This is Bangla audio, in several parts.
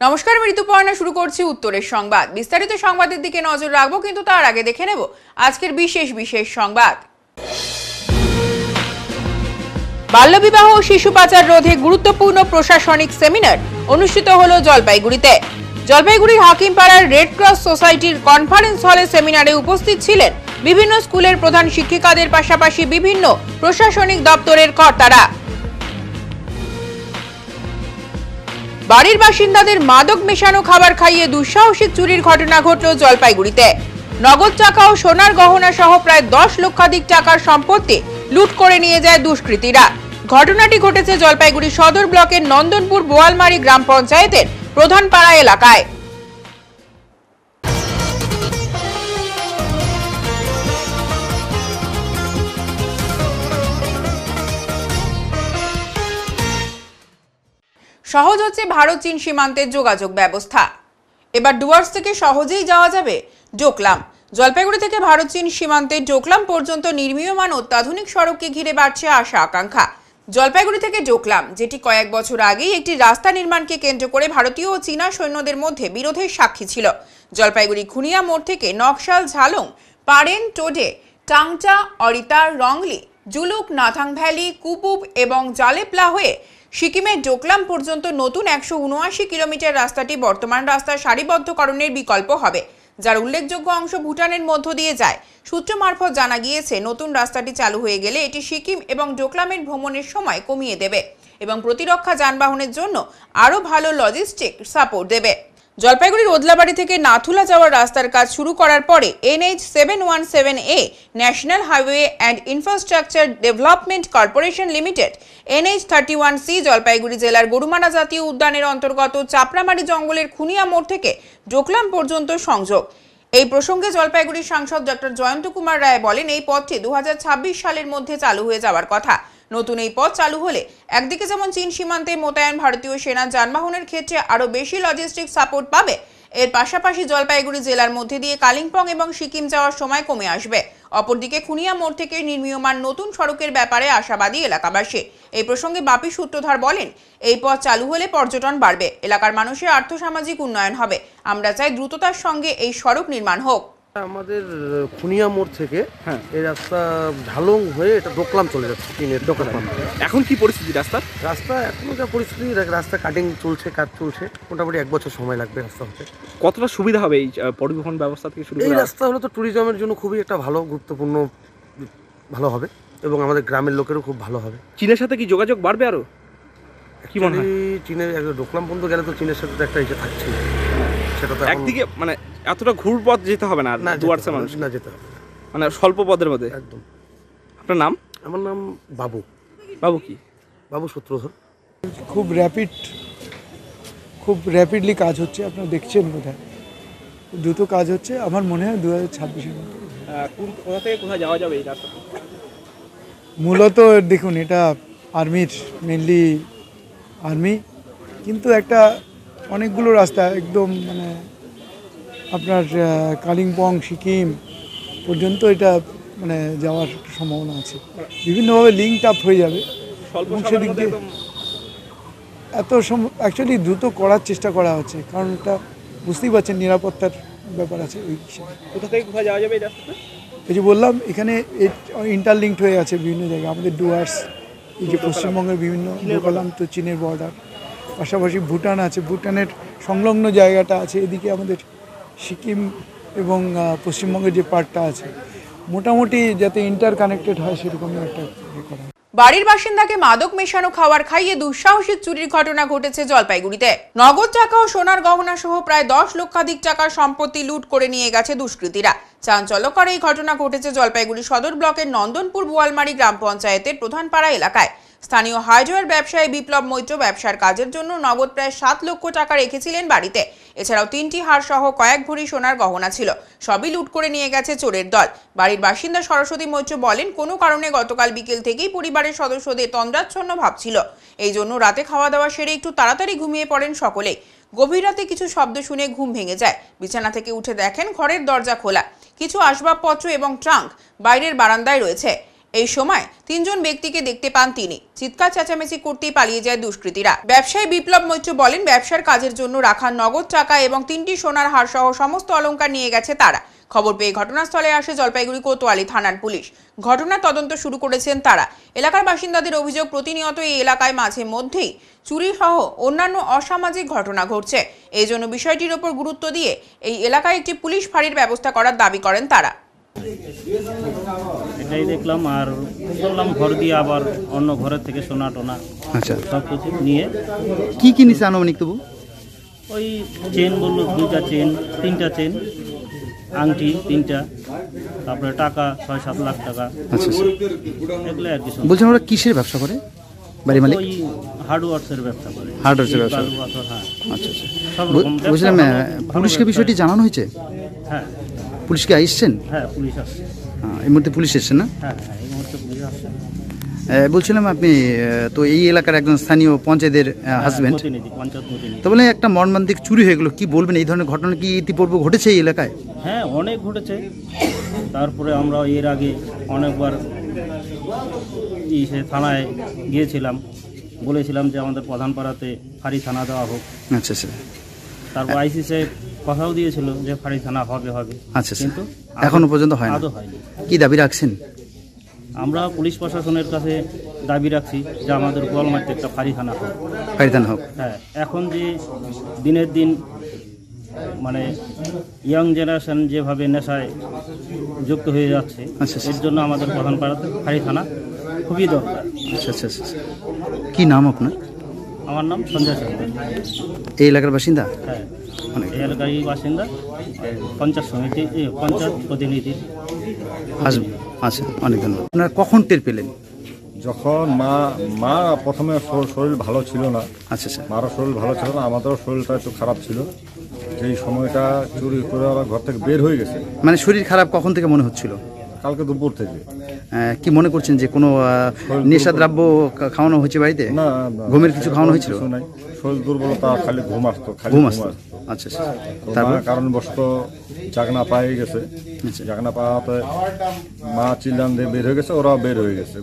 নমস্কার, আমি ঋতুপর্ণা শুরু করছি উত্তরের সংবাদ। বিস্তারিত সংবাদের দিকে নজর রাখবো, কিন্তু তার আগে দেখে নেব আজকের বিশেষ সংবাদ। বাল্যবিবাহ ও শিশু পাচার রোধে গুরুত্বপূর্ণ প্রশাসনিক সেমিনার অনুষ্ঠিত হলো জলপাইগুড়িতে। জলপাইগুড়ির হাকিমপাড়ার রেড ক্রস সোসাইটির কনফারেন্স হলে সেমিনারে উপস্থিত ছিলেন বিভিন্ন স্কুলের প্রধান শিক্ষিকাদের পাশাপাশি বিভিন্ন প্রশাসনিক দপ্তরের কর্তারা। বাড়ির বাসিন্দাদের মাদক মেশানো খাবার খাইয়ে দুঃসাহসিক চুরির ঘটনা ঘটল জলপাইগুড়িতে। নগদ টাকা ও সোনার গহনা সহ প্রায় 10 লক্ষাধিক টাকার সম্পত্তি লুট করে নিয়ে যায় দুষ্কৃতীরা। ঘটনাটি ঘটেছে জলপাইগুড়ি সদর ব্লকের নন্দনপুর বোয়ালমারি গ্রাম পঞ্চায়েতের প্রধানপাড়া এলাকায়। সহজ হচ্ছে ভারত চীন সীমান্তের যোগাযোগ ব্যবস্থা। এবার ডুয়ার্স থেকে সহজেই যাওয়া যাবে ডোকলাম। জলপাইগুড়ি থেকে ভারত চীন সীমান্তের ডোকলাম পর্যন্ত নির্মীয়মান অত্যাধুনিক সড়ককে ঘিরে বাড়ছে আশা আকাঙ্ক্ষা। জলপাইগুড়ি থেকে ডোকলাম, যেটি কয়েক বছর আগেই একটি রাস্তা নির্মাণকে কেন্দ্র করে ভারতীয় ও চীনা সৈন্যদের মধ্যে বিরোধের সাক্ষী ছিল। জলপাইগুড়ি খুনিয়া মোড় থেকে নকশাল, ঝালং, পারেন, টোডে, টাংটা, অরিতা, রংলি, জুলুক, নাথাং ভ্যালি, কুপুব এবং জালেপলা হয়ে সিকিমের ডোকলাম পর্যন্ত নতুন 179 কিলোমিটার রাস্তাটি বর্তমান রাস্তার সারিবদ্ধকরণের বিকল্প হবে, যার উল্লেখযোগ্য অংশ ভুটানের মধ্য দিয়ে যায়। সূত্র মারফত জানা গিয়েছে, নতুন রাস্তাটি চালু হয়ে গেলে এটি সিকিম এবং ডোকলামের ভ্রমণের সময় কমিয়ে দেবে এবং প্রতিরক্ষা যানবাহনের জন্য আরও ভালো লজিস্টিক সাপোর্ট দেবে। জলপাইগুড়ির ওদলাবাড়ি থেকে নাথুলা যাওয়ার রাস্তার কাজ শুরু করার পরে NH717A national highway and infrastructure development corporation limited NH31C Jalpaiguri জেলার গরুমারা জাতীয় উদ্যানের অন্তর্গত চাপড়ামারি জঙ্গলের খুনিয়া মোড় থেকে ডোকলাম পর্যন্ত সংযোগ। এই প্রসঙ্গে জলপাইগুড়ির সাংসদ ডক্টর জয়ন্ত কুমার রায় বলেন, এই পথটি 2026 সালের মধ্যে চালু হয়ে যাওয়ার কথা। নতুন এই পথ চালু হলে একদিকে যেমন চীন সীমান্তে মোতায়েন ভারতীয় সেনা যানবাহনের ক্ষেত্রে আরও বেশি লজিস্টিক সাপোর্ট পাবে, এর পাশাপাশি জলপাইগুড়ি জেলার মধ্যে দিয়ে কালিম্পং এবং সিকিম যাওয়ার সময় কমে আসবে। অপরদিকে খুনিয়া মোড় থেকে নির্মীয়মান নতুন সড়কের ব্যাপারে আশাবাদী এলাকাবাসী। এই প্রসঙ্গে বাপি সূত্রধর বলেন, এই পথ চালু হলে পর্যটন বাড়বে, এলাকার মানুষের আর্থসামাজিক উন্নয়ন হবে। আমরা চাই দ্রুততার সঙ্গে এই সড়ক নির্মাণ হোক। আমাদের খুনিয়া মোড় থেকে এই রাস্তা ঝালং হয়ে এটা ডোকলাম চলে যাচ্ছে, চীনের ডোকলাম। এখন কি পরিস্থিতি রাস্তার? রাস্তা এখনো যা পরিস্থিতি, রাস্তা কাটিং চলছে, কাজ চলছে, মোটামুটি 1 বছর সময় লাগবে রাস্তা হতে। কতটা সুবিধা হবে এই পরিবহন ব্যবস্থা থেকে শুরু করে? এই রাস্তা হলে তো ট্যুরিজমের জন্য খুবই একটা ভালো, গুরুত্বপূর্ণ, ভালো হবে এবং আমাদের গ্রামের লোকেরও খুব ভালো হবে। চীনের সাথে কি যোগাযোগ বাড়বে আরো? কি মনে হয়? চীনের ডোকলাম পর্যন্ত গেলে তো চীনের সাথে তো একটা ইসে থাকছে, সেটা তো একদিকে মানে এতটা ঘুর পথ যেতে হবে না ডুয়ার্সে মানুষ না, যেতে হবে মানে স্বল্প পথের মধ্যে। একদম। আপনার নাম? আমার নাম বাবু। বাবু কি? বাবু সূত্রধর। খুব র্যাপিডলি কাজ হচ্ছে, আপনারা দেখছেন বোধহয়, দ্রুত কাজ হচ্ছে। আমার মনে হয় 2026-এর মধ্যে। কোথা থেকে কোথায় যাওয়া যাবে এই রাস্তা? মূলত দেখুন, এটা আর্মির, মেনলি আর্মি, কিন্তু একটা অনেকগুলো রাস্তা একদম মানে আপনার কালিম্পং, সিকিম পর্যন্ত এটা মানে যাওয়ার সম্ভাবনা আছে। বিভিন্নভাবে লিঙ্ক আপ হয়ে যাবে এবং সেদিক দিয়ে অ্যাকচুয়ালি দ্রুত করার চেষ্টা করা হচ্ছে, কারণ এটা বুঝতেই পারছেন নিরাপত্তার ব্যাপার আছে ওই হিসেবে। কোথা থেকে কোথায় যাওয়া যাবে এই রাস্তাতে? এই যে বললাম, এখানে ইন্টারলিঙ্কড হয়ে আছে বিভিন্ন জায়গায়। আমাদের ডুয়ার্স, এই যে পশ্চিমবঙ্গের বিভিন্ন ডোকলাম তো চীনের বর্ডার, পাশাপাশি ভুটান আছে, ভুটানের সংলগ্ন জায়গাটা আছে, এদিকে আমাদের সিকিম এবং পশ্চিমবঙ্গের যে পার্টটা আছে, মোটামুটি যাতে ইন্টার কানেক্টেড হয় সেরকমই একটা করা। বাড়ির বাসিন্দাকে মাদক মেশানো খাবার খাইয়ে দুঃসাহসিক চুরির ঘটনা ঘটেছে জলপাইগুড়িতে। নগদ টাকা ও সোনার গহনা সহ প্রায় 10 লক্ষাধিক টাকার সম্পত্তি লুট করে নিয়ে গেছে দুষ্কৃতীরা। চাঞ্চল্যকর এই ঘটনা ঘটেছে জলপাইগুড়ি সদর ব্লকের নন্দনপুর বোয়ালমারি গ্রাম পঞ্চায়েতের প্রধানপাড়া এলাকায়। স্থানীয় হার্ডওয়্যার ব্যবসায়ী বিপ্লব মৈত্র ব্যবসার কাজের জন্য নগদ প্রায় 7 লক্ষ টাকা রেখেছিলেন বাড়িতে। এছাড়াও 3টি হার সহ কয়েক ভরি সোনার গহনা ছিল, সবই লুট করে নিয়ে গেছে চোরের দল। বাড়ির বাসিন্দা সরস্বতী মৈত্র বলেন, কোনো কারণে গতকাল বিকেল থেকেই পরিবারের সদস্যদের তন্দ্রাচ্ছন্ন ভাব ছিল। এই জন্য রাতে খাওয়া দাওয়া সেরে একটু তাড়াতাড়ি ঘুমিয়ে পড়েন সকলেই। গভীর রাতে কিছু শব্দ শুনে ঘুম ভেঙে যায়। বিছানা থেকে উঠে দেখেন ঘরের দরজা খোলা, কিছু আসবাবপত্র এবং ট্রাঙ্ক বাইরের বারান্দায় রয়েছে। এই সময় 3 জন ব্যক্তিকে দেখতে পান তিনি। চিৎকার চেঁচামেচি করতেই পালিয়ে যায় দুষ্কৃতীরা। ব্যবসায়ী বিপ্লব মৈত্র বলেন, ব্যবসার কাজের জন্য রাখা নগদ টাকা এবং 3টি সোনার হার সহ সমস্ত অলংকার নিয়ে গেছে তারা। খবর পেয়ে ঘটনাস্থলে আসে জলপাইগুড়ি কোতোয়ালি থানার পুলিশ। ঘটনার তদন্ত শুরু করেছেন তারা। এলাকার বাসিন্দাদের অভিযোগ, প্রতিনিয়ত এই এলাকায় মাঝে মধ্যেই চুরি সহ অন্যান্য অসামাজিক ঘটনা ঘটছে। এই জন্য বিষয়টির ওপর গুরুত্ব দিয়ে এই এলাকায় একটি পুলিশ ফাঁড়ির ব্যবস্থা করার দাবি করেন তারা। এটাই দেখলাম আর বললাম ঘর দিয়ে আবার অন্য ঘরের থেকে সোনা টোনা আচ্ছা, সব কিছু নিয়ে কি কি নিছে আনুমানিক তবু? ওই চেন বললো 2টা চেন, 3টা চেন, আংটি 3টা, তারপরে টাকা 6-7 লাখ টাকা, আচ্ছা আচ্ছা। এগুলো আর কিছু। বলছেন ওরা কিসের ব্যবসা করে বাড়ি মালিক? ওই হার্ডওয়ার্সের ব্যবসা করে। হার্ডওয়ার্সের ব্যবসা। বালু পাথর, হ্যাঁ। আচ্ছা আচ্ছা। সব রকম ব্যবসা, বলছিলাম ভালো পুলিশকে ব্যবসা। বিষয়টি জানানো হয়েছে? হ্যাঁ পুলিশকে আসছেন? হ্যাঁ, পুলিশ আসছে। এই মুহূর্তে পুলিশ এসছেন না? হ্যাঁ হ্যাঁ, এই মুহূর্তে পুলিশ আসছে। বলছিলাম আপনি তো এই এলাকার একজন স্থানীয় পঞ্চায়েতের হাজবেন্ড, প্রতিনিধি, পঞ্চায়েত প্রতিনিধি। তো বলে একটা মর্মান্তিক চুরি হয়ে গেল, কি বলবেন? এই ধরনের ঘটনা কি ইতিপূর্বে ঘটেছে এই এলাকায়? হ্যাঁ, অনেক ঘটেছে। তারপরে আমরা এর আগে অনেকবার থানায় গিয়েছিলাম, বলেছিলাম যে আমাদের প্রধান পাড়াতে ফাঁড়ি থানা দেওয়া হোক। আচ্ছা আচ্ছা। তারপর আইসি সাহেব কথাও দিয়েছিল যে ফাঁড়ি থানা হবে। আচ্ছা আচ্ছা। কিন্তু এখনো পর্যন্ত হয় না? আদৌ হয়নি। কি দাবি রাখছেন? আমরা পুলিশ প্রশাসনের কাছে দাবি রাখছি যে আমাদের গোয়ালমাটিতে একটা ফাঁড়ি থানা হোক। ফাঁড়ি থানা হোক। হ্যাঁ, এখন যে দিনের দিন মানে ইয়াং জেনারেশন যেভাবে নেশায় যুক্ত হয়ে যাচ্ছে, আচ্ছা, আচ্ছা। এর জন্য আমাদের প্রধান পাড়াতে ফাঁড়ি থানা খুবই দরকার। আচ্ছা আচ্ছা আচ্ছা। কি নাম আপনার? আমার নাম সঞ্জয় সরকার। এই এলাকার বাসিন্দা? হ্যাঁ, অনেক এই এলাকারই বাসিন্দা, পঞ্চায়েত সমিতি, পঞ্চায়েত প্রতিনিধি। আচ্ছা, অনেক ধন্যবাদ। আপনারা কখন টের পেলেন? যখন মা প্রথমে শরীর ভালো ছিল না। আচ্ছা আচ্ছা। মারও শরীর ভালো ছিল না, আমাদেরও শরীরটা একটু খারাপ ছিল। সেই সময়টা চুরি করে ওরা ঘর থেকে বের হয়ে গেছে। মানে শরীর খারাপ কখন থেকে মনে হচ্ছিল? কালকে দুপুর থেকে। কি মনে করছেন যে কোনো নেশাদ্রব্য খাওয়ানো হয়েছে বাড়িতে? না, ঘুমের কিছু খাওয়ানো হয়েছিল? কিছু নাই, শরীর দুর্বলতা, খালি ঘুম আসতো। আচ্ছা আচ্ছা। তারপর কারণবশত জাগনা পায়ে গেছে। জাগনা পাওয়াতে মা চিল্লান দিয়ে বের হয়ে গেছে, ওরাও বের হয়ে গেছে,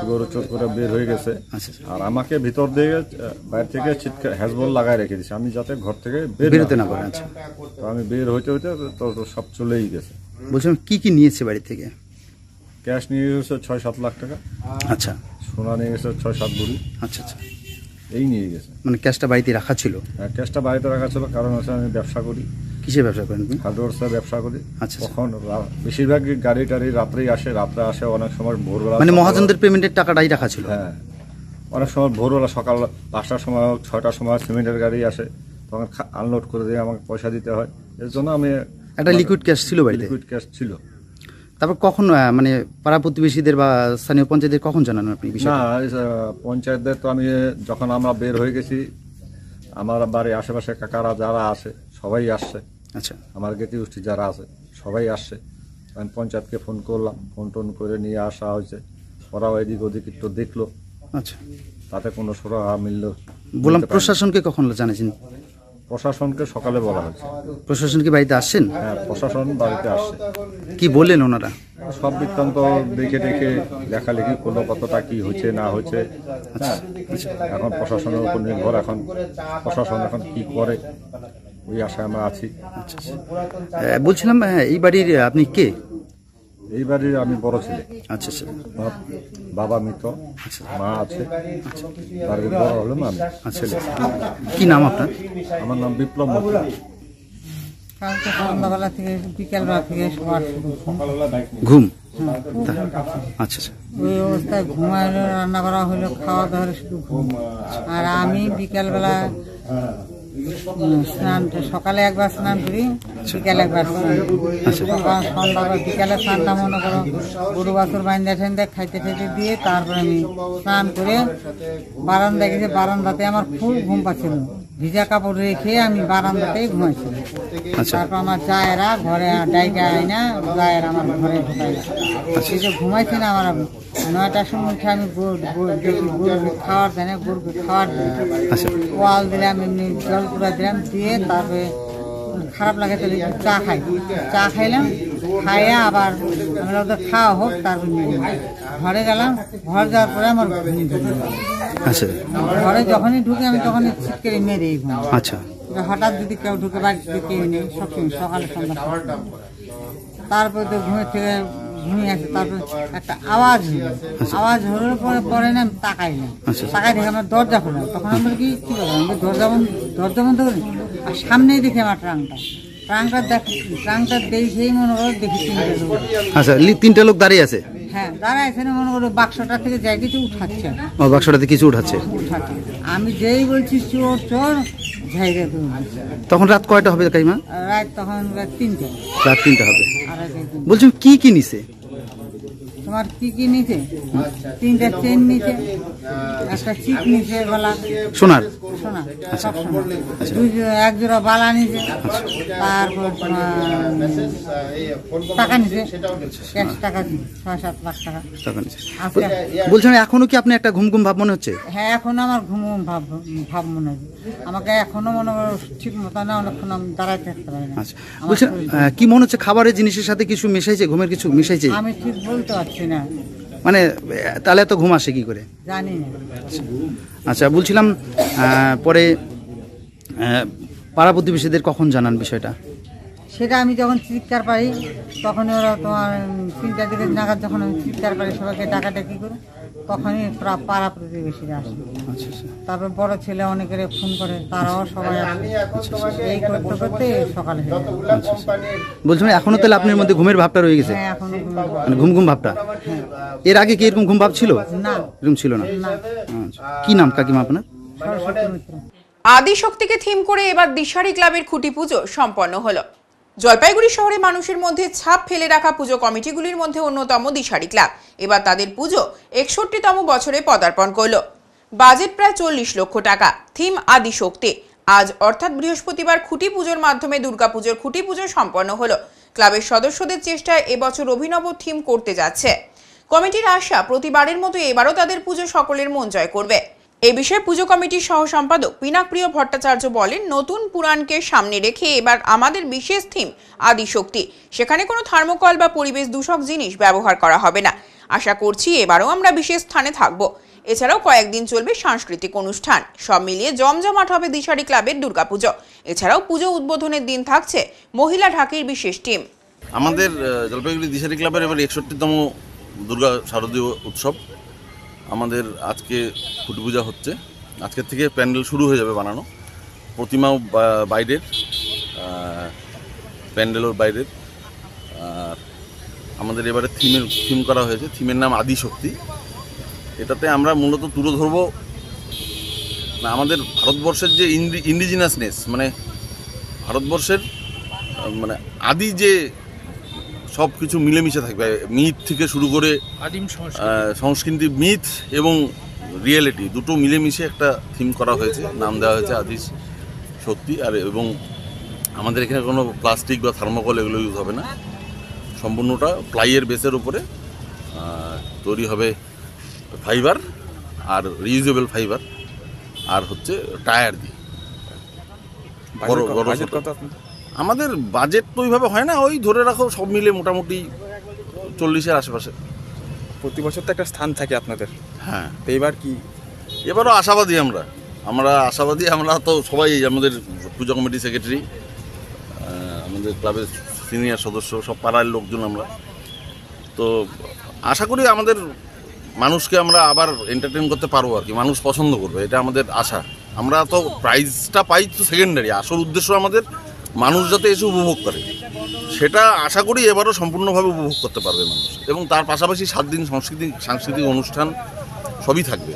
গরু চোর করে বের হয়ে গেছে। আর আমাকে ভিতর দিয়ে বাইরে থেকে চিৎকার হ্যাজবল লাগাই রেখে দিছে, আমি যাতে ঘর থেকে বেরোতে না পারি। আচ্ছা। তো আমি বের হইতে হইতে তো সব চলেই গেছে। বলছিলাম কি কি নিয়েছে বাড়ি থেকে? ক্যাশ নিয়ে গেছে 6-7 লাখ টাকা। আচ্ছা। সোনা নিয়ে গেছে 6-7 ভরি। আচ্ছা আচ্ছা। এই নিয়ে গেছে। মানে ক্যাশটা বাড়িতে রাখা ছিল? হ্যাঁ, ক্যাশটা বাড়িতে রাখা ছিল, কারণ হচ্ছে আমি ব্যবসা করি। কিসের ব্যবসা করেন আপনি? হার্ডওয়্যার্সের ব্যবসা করি। আচ্ছা। তখন বেশিরভাগ গাড়ি টাড়ি রাত্রে আসে, অনেক সময় ভোরবেলা। মানে মহাজনদের পেমেন্টের টাকাটাই রাখা ছিল? হ্যাঁ, অনেক সময় ভোরবেলা সকাল 5টার সময়, 6টার সময় সিমেন্টের গাড়ি আসে, তখন আনলোড করে দিয়ে আমাকে পয়সা দিতে হয়। এর জন্য আমি একটা লিকুইড ক্যাশ ছিল বাড়িতে? লিকুইড ক্যাশ ছিল। তারপর কখন মানে পাড়া প্রতিবেশীদের বা স্থানীয় পঞ্চায়েতের কখন জানান আপনি বিষয়? না, পঞ্চায়েতদের তো আমি যখন আমরা বের হয়ে গেছি, আমার বাড়ির আশেপাশে কাকারা যারা আছে সবাই আসছে। আচ্ছা। আমার গেতি গোষ্ঠী যারা আছে সবাই আসছে। আমি পঞ্চায়েতকে ফোন করলাম, ফোন টোন করে নিয়ে আসা হয়েছে। ওরাও এদিক ওদিক একটু দেখলো। আচ্ছা। তাতে কোনো সুরাহা মিলল? বললাম প্রশাসনকে কখন জানাচ্ছেন? প্রশাসনকে সকালে বলা হয়েছে। প্রশাসন কি বাড়িতে আসছেন? হ্যাঁ, প্রশাসন বাড়িতে আসছে। কি বললেন ওনারা? সব বৃত্তান্ত দেখে লেখালেখি করলো, কতটা কি হয়েছে না হয়েছে। এখন প্রশাসনের উপর নির্ভর, এখন প্রশাসন এখন কি করে ওই আশায় আমরা আছি। বলছিলাম এই বাড়ির আপনি কে? এই বাড়ির আমি বড় ছেলে। আচ্ছা আচ্ছা। বাবা মৃত, মা আছে, বাড়ির বড় হলো আমি। ছেলে। কি নাম আপনার? আমার নাম বিপ্লব মৈত্র। কালকে সন্ধ্যাবেলা থেকে বিকেলবেলা থেকে সবার ঘুম? আচ্ছা আচ্ছা। ওই অবস্থায় ঘুমাইলো, রান্না করা হইলো, খাওয়া দাওয়া শুধু ঘুম। আর আমি বিকেলবেলা স্নান, সকালে একবার স্নান করি, বিকেলে একবার স্নান করি। সন্ধ্যাবেলা বিকেলে স্নানটা মনে করো গরু বাছুর বাইন্দা ঠেন্দা খাইতে খাইতে দিয়ে তারপরে আমি স্নান করে বারান্দায় গেছি। বারান্দাতে আমার খুব ঘুম পাচ্ছিল, ভিজা কাপড় রেখে আমি বারান্দাতেই ঘুমাইছিলাম। তারপর আমার জায়েরা ঘরে ডাইকা আইনা জায়ের আমার ঘরে ঢুকাই। সেই যে ঘুমাইছি না, আমার 9টার সময় উঠে আমি গরুকে খাওয়ার দেয়, গরুকে খাওয়ার দিই, ওয়াল দিলাম, এমনি জল পুরা দিলাম, দিয়ে তারপরে খারাপ লাগে তাহলে একটু চা খাই, চা খাইলাম, খাইয়ে আবার আমরা ওদের খাওয়া হোক তারপর ঘরে গেলাম। ঘর যাওয়ার পরে আমার ঘুম ধরে গেল। আচ্ছা ঘরে যখনই ঢুকে আমি তখনই চিৎ করে মেরেই ঘুম। আচ্ছা হঠাৎ যদি কেউ ঢুকে বাড়িতে কেউ নেই, সবসময় সকালে সন্ধ্যা। তারপরে তো ঘুমের থেকে ঘুমিয়ে আসে, তারপরে একটা আওয়াজ হলো, আওয়াজ হওয়ার পরে না আমি তাকাইলাম, তাকাই দেখে আমার দরজা খোলা। তখন আমরা কি করলাম, আমি দরজা বন্ধ করি, আর সামনেই দেখি আমার ট্রাঙ্কটা দেখেই মনে করো দেখি 3টে লোক। আচ্ছা 3টে লোক দাঁড়িয়ে আছে? হ্যাঁ দাঁড়ায় এখানে মনে করো বাক্সটা থেকে যাই কিছু উঠাচ্ছে। ও বাক্সটাতে কিছু উঠাচ্ছে? আমি যেই বলছি চোর চোর ঝাইরে। তখন রাত কয়টা হবে কাইমা? রাত তখন রাত 3টে। রাত 3টা হবে। আড়াইটা। বলছি কি কি নিছে? তোমার কি কি নিচে? 3টা চেন নিচে, একটা চিপ নিচে, বালা সোনার। সোনা সব সোনা, 1 জোড়া বালা নিচে, তারপর টাকা নিচে, ক্যাশ টাকা 6-7 লাখ টাকা নিছে। আজকে। বলছেন এখনো কি আপনি একটা ঘুম ঘুম ভাব মনে হচ্ছে? হ্যাঁ এখন আমার ঘুম ভাব মনে হয়। আমাকে এখনো মনে করো ঠিক মতো না, অনেকক্ষণ আমি দাঁড়ায় থাকতে পারি না। আচ্ছা বলছেন কি মনে হচ্ছে খাবারের জিনিসের সাথে কিছু মিশাইছে, ঘুমের কিছু মিশাইছে? আমি ঠিক বলতে পারছি না, মানে তাহলে এত ঘুম আসে কি করে জানি না। আচ্ছা বলছিলাম পরে পাড়া প্রতিবেশীদের কখন জানান বিষয়টা? সেটা আমি যখন চিৎকার পাই তখন ওরা তোমার 3টার দিকে নাগাদ যখন আমি চিৎকার পাই সবাইকে ডাকাডাকি করে, তখনই পাড়া প্রতিবেশীরা আসে। তারপর বড় ছেলে অনেকের ফোন করে, তারাও সবাই এই করতে করতে সকালে হয়ে যায়। বলছিলাম এখনো তাহলে আপনার মধ্যে ঘুমের ভাবটা রয়ে গেছে? হ্যাঁ এখনো মানে ঘুম ঘুম ভাবটা। এর আগে কি এরকম ঘুম ভাব ছিল? না এরকম ছিল না। কি নাম কাকিমা আপনার? সরস্বতী মিত্র। আদিশক্তিকে থিম করে এবার দিশারি ক্লাবের খুঁটি পুজো সম্পন্ন হলো। জলপাইগুড়ি শহরে মানুষের মধ্যে ছাপ ফেলে রাখা পুজো কমিটিগুলির মধ্যে অন্যতম দিশারি ক্লাব এবার তাদের পুজো 61তম বছরে পদার্পণ করল। বাজেট প্রায় 40 লক্ষ টাকা। থিম আদিশক্তি। আজ অর্থাৎ বৃহস্পতিবার খুঁটি পুজোর মাধ্যমে দুর্গাপুজোর খুঁটি পুজো সম্পন্ন হলো। ক্লাবের সদস্যদের চেষ্টায় এবছর অভিনব থিম করতে যাচ্ছে। কমিটির আশা প্রতিবারের মতো এবারও তাদের পুজো সকলের মন জয় করবে। এই বিষয়ে পুজো কমিটির সহ সম্পাদক পিনাকপ্রিয় ভট্টাচার্য বলেন, নতুন পুরাণকে সামনে রেখে এবার আমাদের বিশেষ থিম আদিশক্তি। সেখানে কোনো থার্মোকল বা পরিবেশ দূষক জিনিস ব্যবহার করা হবে না। আশা করছি এবারও আমরা বিশেষ স্থানে থাকব। এছাড়াও কয়েকদিন চলবে সাংস্কৃতিক অনুষ্ঠান। সব মিলিয়ে জমজমাট হবে দিশারি ক্লাবের দুর্গাপুজো। এছাড়াও পুজো উদ্বোধনের দিন থাকছে মহিলা ঢাকির বিশেষ টিম। আমাদের জলপাইগুড়ি দিশারি ক্লাবের এবার 61তম দুর্গা শারদীয় উৎসব। আমাদের আজকে খুঁটি পূজা হচ্ছে। আজকের থেকে প্যান্ডেল শুরু হয়ে যাবে বানানো। প্রতিমাও বাইরের, প্যান্ডেলও বাইরের। আর আমাদের এবারে থিম করা হয়েছে, থিমের নাম আদিশক্তি। এটাতে আমরা মূলত তুলে ধরব না আমাদের ভারতবর্ষের যে ইন্ডিজিনাসনেস, মানে ভারতবর্ষের মানে আদি যে সব কিছু মিলেমিশে থাকবে, মিথ থেকে শুরু করে আদিম সংস্কৃতি, মিথ এবং রিয়েলিটি দুটো মিলেমিশে একটা থিম করা হয়েছে, নাম দেওয়া হয়েছে আদিশক্তি। আর এবং আমাদের এখানে কোনো প্লাস্টিক বা থার্মোকল এগুলো ইউজ হবে না। সম্পূর্ণটা প্লাইয়ের বেসের উপরে তৈরি হবে, ফাইবার আর রিউজেবল ফাইবার, আর হচ্ছে টায়ার দিয়ে। আমাদের বাজেট তো ওইভাবে হয় না, ওই ধরে রাখো সব মিলে মোটামুটি 40-এর আশেপাশে। প্রতি বছর তো একটা স্থান থাকে আপনাদের। হ্যাঁ, তো এবার কি? এবারও আশাবাদী আমরা আশাবাদী। আমরা তো সবাই আমাদের পুজো কমিটি সেক্রেটারি, আমাদের ক্লাবের সিনিয়র সদস্য, সব পাড়ার লোকজন আমরা তো আশা করি আমাদের মানুষকে আমরা আবার এন্টারটেইন করতে পারবো আর কি, মানুষ পছন্দ করবে, এটা আমাদের আশা। আমরা তো প্রাইজটা পাই তো সেকেন্ডারি, আসল উদ্দেশ্য আমাদের মানুষ যাতে এসে উপভোগ করে, সেটা আশা করি এবারও সম্পূর্ণভাবে উপভোগ করতে পারবে মানুষ। এবং তার পাশাপাশি 7 দিন সাংস্কৃতিক অনুষ্ঠান সবই থাকবে।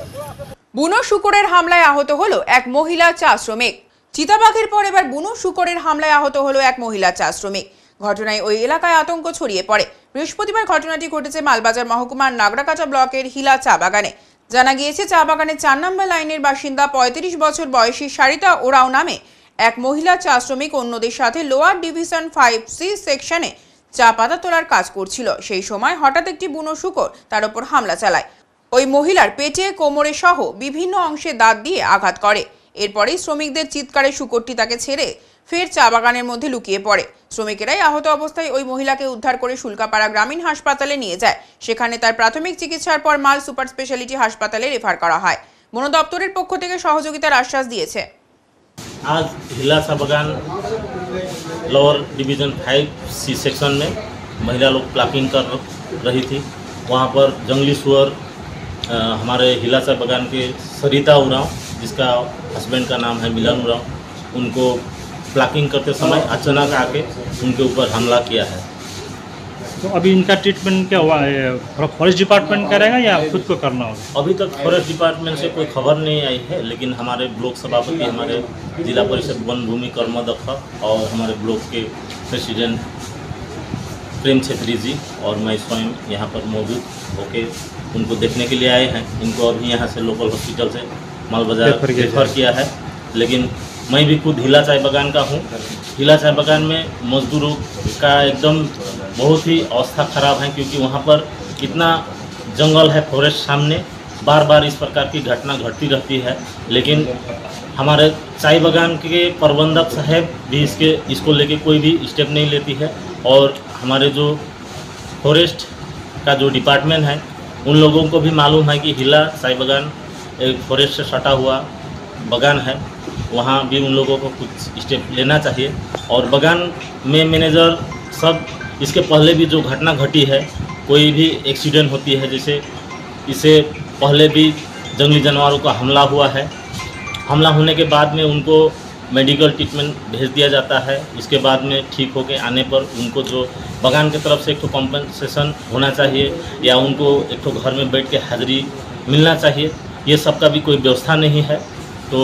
বুনো শূকরের হামলায় আহত হলো এক মহিলা চা শ্রমিক। চিতাবাঘের পর এবার বুনো শূকরের হামলায় আহত হলো এক মহিলা চা শ্রমিক। ঘটনায় ওই এলাকায় আতঙ্ক ছড়িয়ে পড়ে। বৃহস্পতিবার ঘটনাটি ঘটেছে মালবাজার মহকুমার নাগরাকাটা ব্লকের হিলা চা বাগানে। জানা গিয়েছে, চা বাগানের 4 নম্বর লাইনের বাসিন্দা 35 বছর বয়সী সারিতা ওরাও নামে এক মহিলা চা শ্রমিক অন্যদের সাথে লোয়ার ডিভিশন 5C সেকশনে চা পাতা তোলার কাজ করছিল। সেই সময় হঠাৎ একটি বুনো শূকর তার উপর হামলা চালায়। ওই মহিলার পেটে, কোমরে সহ বিভিন্ন অংশে দাঁত দিয়ে আঘাত করে। এরপরেই শ্রমিকদের চিৎকারে শুকরটি তাকে ছেড়ে ফের চা বাগানের মধ্যে লুকিয়ে পড়ে। শ্রমিকেরাই আহত অবস্থায় ওই মহিলাকে উদ্ধার করে শুল্কাপাড়া গ্রামীণ হাসপাতালে নিয়ে যায়। সেখানে তার প্রাথমিক চিকিৎসার পর মাল সুপার স্পেশালিটি হাসপাতালে রেফার করা হয়। বন দপ্তরের পক্ষ থেকে সহযোগিতার আশ্বাস দিয়েছে। आज हिलासा बगान लोअर डिवीज़न 5C सेक्शन में महिला लोग प्लाकिंग कर रही थी। वहाँ पर जंगली सुअर हमारे हिलासा बगान के सरिता उरांव, जिसका हस्बैंड का नाम है मिलन उरांव, उनको प्लाकिंग करते समय अचानक आके उनके ऊपर हमला किया है। तो अभी इनका ट्रीटमेंट क्या हुआ है? फॉरेस्ट डिपार्टमेंट करेगा या खुद को करना होगा? अभी तक फॉरेस्ट डिपार्टमेंट से कोई खबर नहीं आई है, लेकिन हमारे ब्लॉक सभापति, हमारे जिला परिषद वन भूमि कर्मदक्ष और हमारे ब्लॉक के प्रेसिडेंट प्रेम छेत्री जी और मैं स्वयं यहाँ पर मौजूद होकर उनको देखने के लिए आए हैं। इनको अभी यहाँ से लोकल हॉस्पिटल से मालबाजार रेफर किया है, लेकिन मैं भी खुद हिला चाय बागान का हूँ। हिला चाय बागान में मजदूरों का एकदम बहुत ही अवस्था खराब है, क्योंकि वहाँ पर इतना जंगल है, फॉरेस्ट सामने, बार बार इस प्रकार की घटना घटती रहती है। लेकिन हमारे चाय बागान के प्रबंधक साहब भी इसको लेके कोई भी स्टेप नहीं लेती है, और हमारे जो फॉरेस्ट का जो डिपार्टमेंट है उन लोगों को भी मालूम है कि हिला चाय बागान एक फॉरेस्ट से सटा हुआ बागान है, वहाँ भी उन लोगों को कुछ स्टेप लेना चाहिए। और बागान में मैनेजर सब, इसके पहले भी जो घटना घटी है, कोई भी एक्सीडेंट होती है, जैसे इसे पहले भी जंगली जानवरों का हमला हुआ है, हमला होने के बाद में उनको मेडिकल ट्रीटमेंट भेज दिया जाता है। इसके बाद में ठीक होके आने पर उनको जो बागान की तरफ से एक तो कॉम्पनसेशन होना चाहिए, या उनको एक तो घर में बैठ के हाजिरी मिलना चाहिए। ये सब का भी कोई व्यवस्था नहीं है। तो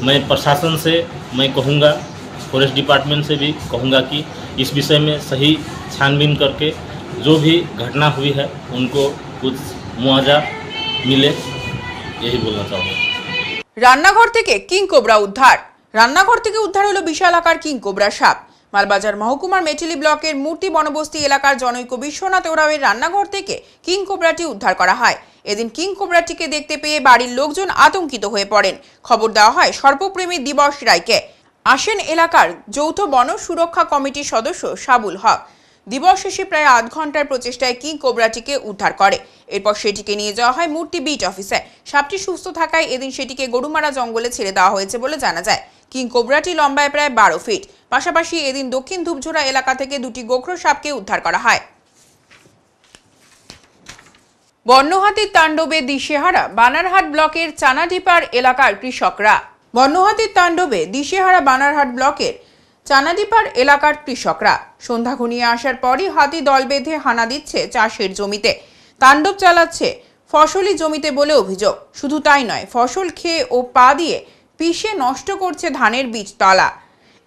मैं प्रशासन से मैं कहूँगा, फॉरेस्ट डिपार्टमेंट से भी कहूँगा कि इस विषय में सही छानबीन करके जो भी घटना हुई है उनको कुछ मुआवजा मिले, यही बोलना चाहूँगा। রান্নাঘর থেকে কিং কোবরা উদ্ধার। রান্নাঘর থেকে উদ্ধার হলো বিশাল আকার কিং কোবরা সাপ। মালবাজার মহকুমার মেটেলি ব্লকের মূর্তি বনবস্তি এলাকার জনৈক বিশ্বনাথ ওরাওয়ের রান্নাঘর থেকে কিং কোবরাটি উদ্ধার করা হয়। এদিন কিং কোবরাটিকে দেখতে পেয়ে বাড়ির লোকজন আতঙ্কিত হয়ে পড়েন। খবর দেওয়া হয় সর্বপ্রেমী দিবস রায়কে। আসেন এলাকার যৌথ বন সুরক্ষা কমিটির সদস্য সাবুল হক। দিবস শেষে প্রায় আধ ঘন্টার প্রচেষ্টায় কিং কোবরাটিকে উদ্ধার করে। এরপর সেটিকে নিয়ে যাওয়া হয় মূর্তি বিট অফিসে। সাপটি সুস্থ থাকায় এদিন সেটিকে গরুমারা জঙ্গলে ছেড়ে দেওয়া হয়েছে বলে জানা যায়। কিং কোবরাটি লম্বায় প্রায় 12 ফিট। পাশাপাশি এদিন দক্ষিণ ধূপঝোড়া এলাকা থেকে দুটি গোখরো সাপকে উদ্ধার করা হয়। বন্যহাতির তাণ্ডবে দিশেহারা বানারহাট ব্লকের চানাডিপাড় এলাকার কৃষকরা। বন্যহাতির তাণ্ডবে দিশেহারা বানারহাট ব্লকের চানাডিপাড় এলাকার কৃষকরা। সন্ধ্যা ঘনিয়ে আসার পরই হাতি দল বেঁধে হানা দিচ্ছে চাষের জমিতে, তাণ্ডব চালাচ্ছে ফসলি জমিতে বলে অভিযোগ। শুধু তাই নয়, ফসল খেয়ে ও পা দিয়ে পিষে নষ্ট করছে ধানের বীজতলা।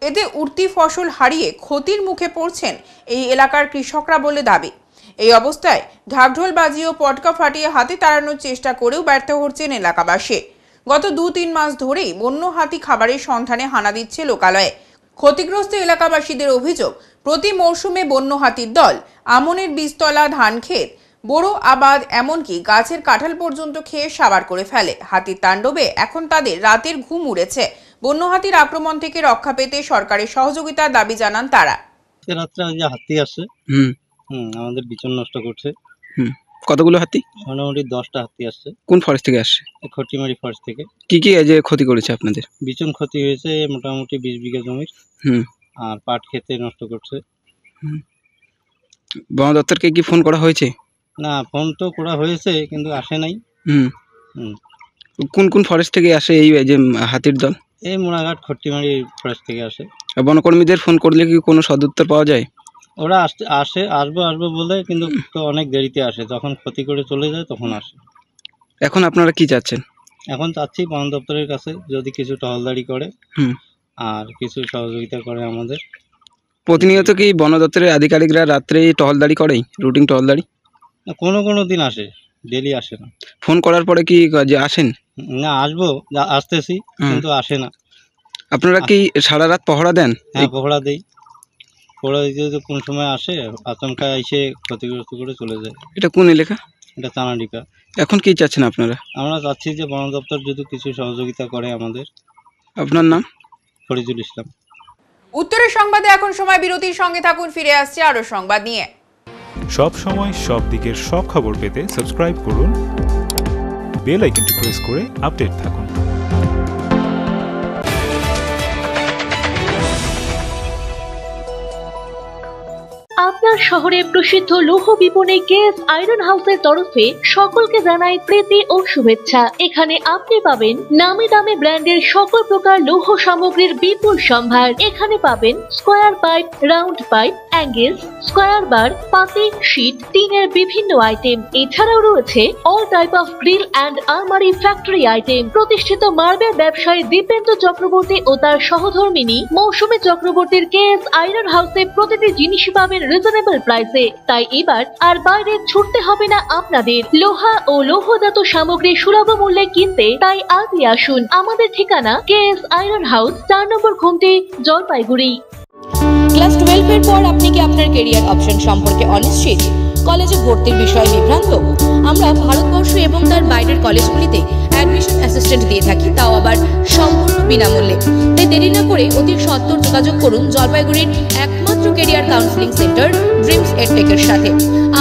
এতে উঠতি ফসল হারিয়ে ক্ষতির মুখে পড়ছেন এই এলাকার কৃষকরা বলে দাবি। এই অবস্থায় ঢাকঢোল বাজিয়ে ও পটকা ফাটিয়ে হাতি তাড়ানোর চেষ্টা করেও ব্যর্থ হচ্ছেন এলাকাবাসী। গত 2-3 মাস ধরেই বন্য হাতি খাবারের সন্ধানে হানা দিচ্ছে লোকালয়ে। ক্ষতিগ্রস্ত এলাকাবাসীদের অভিযোগ, প্রতি মৌসুমে বন্য হাতির দল আমনের বীজতলা, ধান ক্ষেত, বড় আবাদ, এমনকি গাছের কাঁঠাল পর্যন্ত খেয়ে সাবার করে ফেলে। হাতির তাণ্ডবে এখন তাদের রাতের ঘুম উড়েছে। বন্য হাতির আক্রমণ থেকে রক্ষা পেতে সরকারের সহযোগিতার দাবি জানান তারা। রাত্রে যে হাতি আসে, আমাদের বিচন নষ্ট করছে। কতগুলো হাতি? মোটামুটি 10টা হাতি আসছে। কোন ফরেস্ট থেকে আসছে? খটিমারি ফরেস্ট থেকে। কি কি যে ক্ষতি করেছে আপনাদের? বিচন ক্ষতি হয়েছে মোটামুটি 20 বিঘা জমির, আর পাট খেতে নষ্ট করছে। বন দপ্তরকে কি ফোন করা হয়েছে? না, ফোন তো করা হয়েছে কিন্তু আসে নাই। কোন কোন ফরেস্ট থেকে আসে এই যে হাতির দল? এই মোড়াঘাট খটিমারি ফরেস্ট থেকে আসে। বনকর্মীদের ফোন করলে কি কোনো সদুত্তর পাওয়া যায়? ওরা আসবো বলে, কিন্তু তো অনেক দেরিতে আসে, যখন ক্ষতি করে চলে যায় তখন আসে। এখন আপনারা কি চাচ্ছেন? এখন চাচ্ছি বন দপ্তরের কাছে যদি কিছু টহলদারি করে আর কিছু সহযোগিতা করে আমাদের। প্রতিনিয়ত কি বন দপ্তরের আধিকারিকরা রাত্রে টহলদারি করেই, রুটিন টহলদারি? কোনো দিন আসে, ডেলি আসে না। ফোন করার পরে কি যে আসেন? না, আসতেছি কিন্তু আসে না। আপনারা কি সারা রাত পহরা দেন? হ্যাঁ, পহরা দেই। পহরা দিতে কোন সময় আসে, আচমকা এসে ক্ষতিগ্রস্ত করে চলে যায়। এটা কোন এলাকা? এটা চানাডিপা। এখন কি চাচ্ছেন আপনারা? আমরা চাচ্ছি যে বন দপ্তর যদি কিছু সহযোগিতা করে আমাদের, আপনার নাম? ফরিদুল ইসলাম। উত্তরের সংবাদে এখন সময় বিরতির, সঙ্গে থাকুন, ফিরে আসছে আরো সংবাদ নিয়ে। সব সময় সব দিকের সব খবর পেতে সাবস্ক্রাইব করুন, বেল আইকনটি প্রেস করে আপডেট থাকুন। আপনার শহরে প্রসিদ্ধ লৌহ বিপণী কেএস আয়রন হাউসের তরফে সকলকে জানাই প্রীতি ও শুভেচ্ছা। এখানে আপনি পাবেন নামি দামি ব্র্যান্ডের সকল প্রকার লৌহ সামগ্রীর বিপুল সম্ভার। এখানে পাবেন square pipe, round pipe, angles, square bar, পাতি, শীট, টিনের বিভিন্ন আইটেম। এছাড়াও রয়েছে all type of grill and আলমারি ফ্যাক্টরি আইটেম। প্রতিষ্ঠিত মার্বেল ব্যবসায়ী দীপেন্দ্র চক্রবর্তী ও তার সহধর্মিনী মৌসুমী চক্রবর্তীর কেএস আয়রন হাউসে প্রতিটি জিনিসই পাবেন রিজনেবল প্রাইসে। তাই এবার আর বাইরে ছুটতে হবে না আপনাদের। লোহা ও লৌহজাত সামগ্রী সুলভ মূল্যে কিনতে তাই আজই আসুন। আমাদের ঠিকানা কেএস আয়রন হাউস, 4 নম্বর ঘুমটি, জলপাইগুড়ি। ক্লাস 12 এর পর আপনি কি আপনার ক্যারিয়ার অপশন সম্পর্কে অনিশ্চিত? কলেজে ভর্তির বিষয়ে বিভ্রান্ত? আমরা ভারতবর্ষ এবং তার বাইরের কলেজগুলিতে অ্যাডমিশন অ্যাসিস্ট্যান্ট দিয়ে থাকি, তাও আবার সম্পূর্ণ বিনামূল্যে। তাই দেরি না করে অতি সত্বর যোগাযোগ করুন জলপাইগুড়ির একমাত্র ক্যারিয়ার কাউন্সিলিং সেন্টার ড্রিমস এডটেকের সাথে।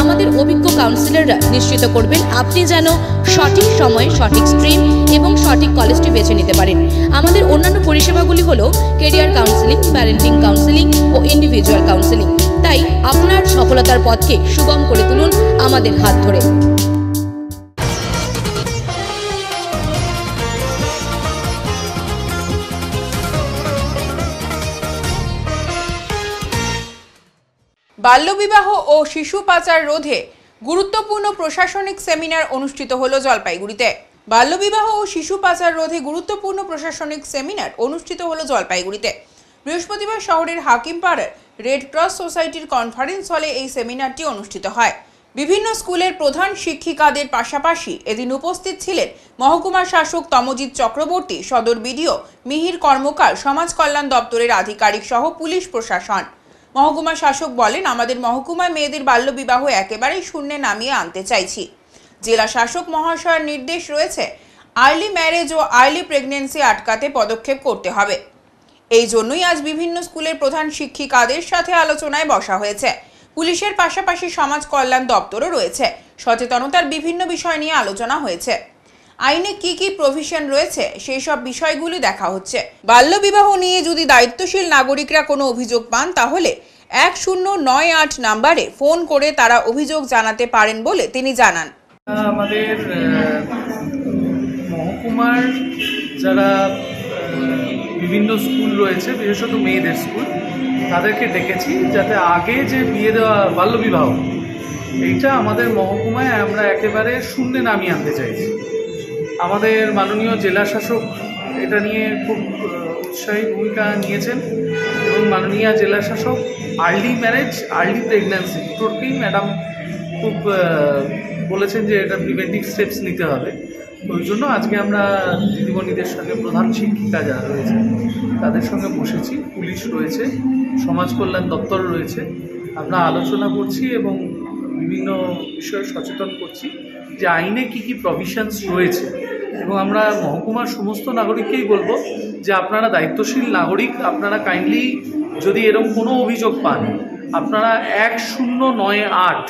আমাদের অভিজ্ঞ কাউন্সিলররা নিশ্চিত করবেন আপনি যেন সঠিক সময়ে সঠিক স্ট্রিম এবং সঠিক কলেজটি বেছে নিতে পারেন। আমাদের অন্যান্য পরিষেবাগুলি হলো ক্যারিয়ার কাউন্সিলিং, প্যারেন্টিং কাউন্সিলিং ও ইন্ডিভিজুয়াল কাউন্সিলিং। তাই আপনার সফলতার পথকে সুগম করে তুলুন আমাদের হাত ধরে। বাল্যবিবাহ ও শিশু পাচার রোধে গুরুত্বপূর্ণ প্রশাসনিক সেমিনার অনুষ্ঠিত হলো জলপাইগুড়িতে। বাল্যবিবাহ ও শিশু পাচার রোধে গুরুত্বপূর্ণ প্রশাসনিক সেমিনার অনুষ্ঠিত হলো জলপাইগুড়িতে। বৃহস্পতিবার শহরের হাকিমপাড়ার রেড ক্রস সোসাইটির কনফারেন্স হলে এই সেমিনারটি অনুষ্ঠিত হয়। বিভিন্ন স্কুলের প্রধান শিক্ষিকাদের পাশাপাশি এদিন উপস্থিত ছিলেন মহকুমা শাসক তমজিৎ চক্রবর্তী, সদর বিডিও মিহির কর্মকার, সমাজ কল্যাণ দপ্তরের আধিকারিক সহ পুলিশ প্রশাসন। মহকুমা শাসক বলেন, আমাদের মহকুমায় মেয়েদের বাল্যবিবাহ একেবারেই শূন্যে নামিয়ে আনতে চাইছি। জেলা শাসক মহাশয়ের নির্দেশ রয়েছে আর্লি ম্যারেজ ও আর্লি প্রেগন্যান্সি আটকাতে পদক্ষেপ করতে হবে। এই জন্যই আজ বিভিন্ন স্কুলের প্রধান শিক্ষিকাদের সাথে আলোচনায় বসা হয়েছে। পুলিশের পাশাপাশি সমাজ কল্যাণ দপ্তরও রয়েছে। সচেতনতার বিভিন্ন বিষয় নিয়ে আলোচনা হয়েছে। আইনে কি কি প্রভিশন রয়েছে সেই সব বিষয়গুলি দেখা হচ্ছে। বাল্যবিবাহ নিয়ে যদি দায়িত্বশীল নাগরিকরা কোনো অভিযোগ পান তাহলে 1098 নম্বরে ফোন করে তারা অভিযোগ জানাতে পারেন বলে তিনি জানান। আমাদের মহকুমার যারা বিভিন্ন স্কুল রয়েছে, বিশেষত মেয়েদের স্কুল, তাদেরকে ডেকেছি যাতে আগে যে বিয়ে দেওয়া বাল্যবিবাহ এইটা আমাদের মহকুমায় আমরা একেবারে শূন্যে নামিয়ে আনতে চাইছি। আমাদের মাননীয় জেলা শাসক এটা নিয়ে খুব উৎসাহী ভূমিকা নিয়েছেন এবং মাননীয় জেলা শাসক আর্লি ম্যারেজ, আর্লি প্রেগন্যান্সি দুটোকেই ম্যাডাম খুব বলেছেন যে এটা প্রিভেন্টিভ স্টেপস নিতে হবে। ওই জন্য আজকে আমরা দিদিমণিদের সঙ্গে প্রধান শিক্ষিকা যারা রয়েছে তাদের সঙ্গে বসেছি, পুলিশ রয়েছে, সমাজ কল্যাণ দপ্তর রয়েছে, আমরা আলোচনা করছি এবং বিভিন্ন বিষয়ে সচেতন করছি যে আইনে কি কি প্রভিশনস রয়েছে। এবং আমরা মহকুমার সমস্ত নাগরিককেই বলবো যে আপনারা দায়িত্বশীল নাগরিক, আপনারা কাইন্ডলি যদি এরকম কোনো অভিযোগ পান আপনারা 1098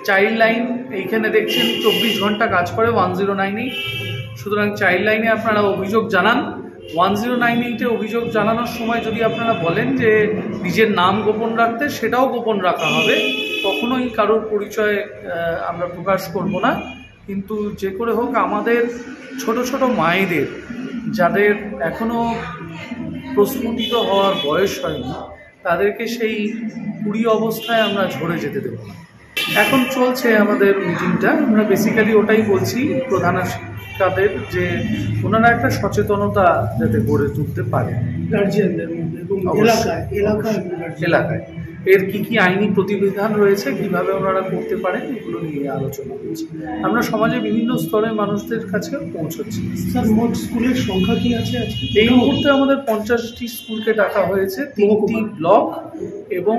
চাইল্ড লাইন, এইখানে দেখছেন 24 ঘন্টা কাজ করে 1098। সুতরাং চাইল্ড লাইনে আপনারা অভিযোগ জানান। 1098-এ অভিযোগ জানানোর সময় যদি আপনারা বলেন যে নিজের নাম গোপন রাখতে, সেটাও গোপন রাখা হবে। কখনোই কারোর পরিচয় আমরা প্রকাশ করব না। কিন্তু যে করে হোক আমাদের ছোট ছোট মায়েদের যাদের এখনও প্রস্ফুটিত হওয়ার বয়স হয়নি তাদেরকে সেই কুড়ি অবস্থায় আমরা ঝরে যেতে দেব না। এখন চলছে আমাদের মিটিংটা, আমরা বেসিক্যালি ওটাই বলছি প্রধান শিক্ষিকাদের যে ওনারা একটা সচেতনতা যাতে গড়ে তুলতে পারে গার্জিয়ানদের মধ্যে এবং এলাকায় এর কি কি আইনি প্রতিবিধান রয়েছে, কিভাবে ওনারা করতে পারেন, এগুলো নিয়ে আলোচনা করছি। আমরা সমাজে বিভিন্ন স্তরের মানুষদের কাছে পৌঁছচ্ছি। স্যার, মোট স্কুলের সংখ্যা কি আছে আজকে? এই মুহূর্তে আমাদের 50টি স্কুলকে ডাকা হয়েছে, 3টি ব্লক এবং